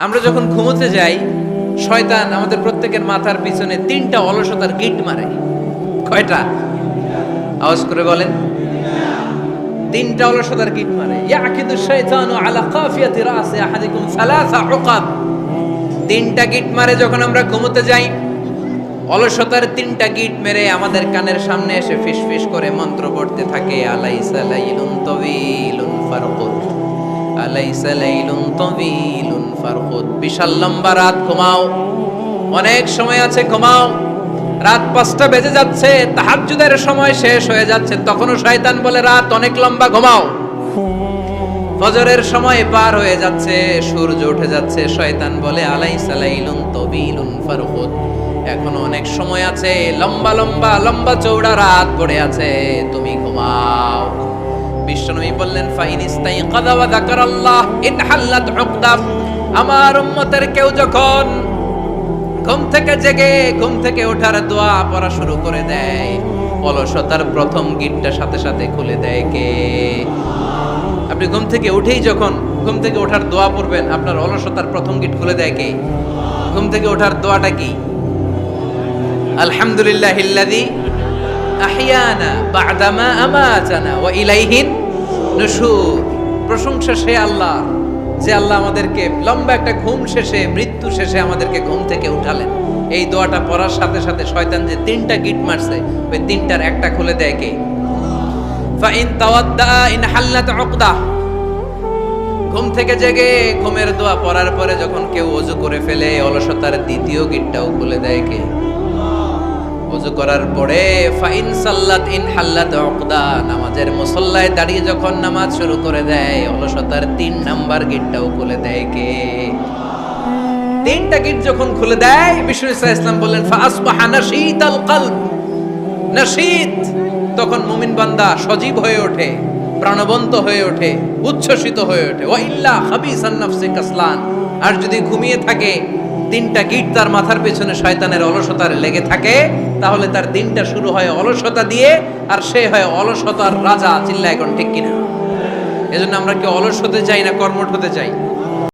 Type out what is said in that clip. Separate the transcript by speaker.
Speaker 1: আমরা যখন ঘুমোতে যাই, শয়তান আমাদের প্রত্যেকের মাথার পিছনে 3টা অলসতার গিট মারে। কয়টা? আওয়াজ করে বলেন। 3টা অলসতার গিট মারে। ইয়াকিদু শাইতানু আলা কাফিয়াতি রাসি আহাদিকুম সালাসা উকাব। 3টা গিট মারে যখন আমরা ঘুমোতে যাই। অলসতার 3টা গিট মেরে আমাদের কানের সামনে এসে ফিসফিস করে মন্ত্র পড়তে থাকে, আলাইসা লাইলুন তাওয়িলুন ফারকুদ, আলাইসা লাইলুন তাওয়িলুন ফারকুদ। বিশাল লম্বা রাত, ঘুমাও, অনেক সময় আছে, ঘুমাও। রাত 5টা বেজে যাচ্ছে, তাহাজ্জুদের সময় শেষ হয়ে যাচ্ছে, তখনও শয়তান বলে রাত অনেক লম্বা, ঘুমাও। ফজরের সময় পার হয়ে যাচ্ছে, সূর্য উঠে যাচ্ছে, শয়তান বলে আলাইসা লাইলুন তাওয়িলুন ফারকুদ, এখনো অনেক সময় আছে, লম্বা লম্বা লম্বা চৌড়া রাত পড়ে আছে, তুমি ঘুমাও। বিশ্বনবী বললেন ফাইন ইস্তাইকাযা ওয়া যাকারাল্লাহ ইনহাল্লাত উকদা। আমার উম্মতের কেউ যখন ঘুম থেকে জেগে ঘুম থেকে ওঠার দোয়া পড়া শুরু করে দেয়, অলসতার প্রথম গিটটা সাথে সাথে খুলে দেয় কে? আপনি ঘুম থেকে উঠেই যখন ঘুম থেকে ওঠার দোয়া পড়বেন, আপনার অলসতার প্রথম গিট খুলে দেয় কে? ঘুম থেকে ওঠার দোয়াটা কি? আলহামদুলিল্লাহিল্লাযী আহইয়ানা বা'দামা আমাতানা ওয়া ইলাইহিন নুশুর। প্রশংসা সে আল্লাহ, যে আল্লাহ আমাদেরকে লম্বা একটা ঘুম শেষে, মৃত্যু শেষে আমাদেরকে ঘুম থেকে উঠালেন। এই দোয়াটা পড়ার সাথে সাথে শয়তান যে 3টা গিট মারছে, ওই 3টার একটা খুলে দেয় কে? Fine তাওয়াদ্দা in হাল্লাত উকদা। ঘুম থেকে জেগে ঘুমের দোয়া পড়ার পরে যখন কেউ ওযু করে ফেলে, অলসতার দ্বিতীয় গিটটাও খুলে দেয় কে? ওযু করার পরে ফাইন সাল্লাত ইন হাল্লাত উকদা, নামাজের মুসল্লায় দাঁড়িয়ে যখন নামাজ শুরু করে দেয়, অলসতার 3 নাম্বার গেটটাও খুলে দেয় কে? 3টা গেট যখন খুলে দেয়, বিষ্ণু ইসলাম বললেন ফাসবাহা নাশীতাল কলব। নাশীত, তখন মুমিন বান্দা সজীব হয়ে ওঠে, প্রাণবন্ত হয়ে ওঠে, উচ্ছ্বসিত হয়ে ওঠে। ওয়া ইল্লা খাবিসান নাফসি কাসলান, আর যদি ঘুমিয়ে থাকে, 3টা গিট তার মাথার পেছনে শয়তানের অলসতার লেগে থাকে, তাহলে তার দিনটা শুরু হয় অলসতা দিয়ে, আর সে হয় অলসতার রাজা। চিল্লায় এখন ঠিক কিনা? এজন্য আমরা কি অলস হতে চাই না কর্মঠ হতে চাই?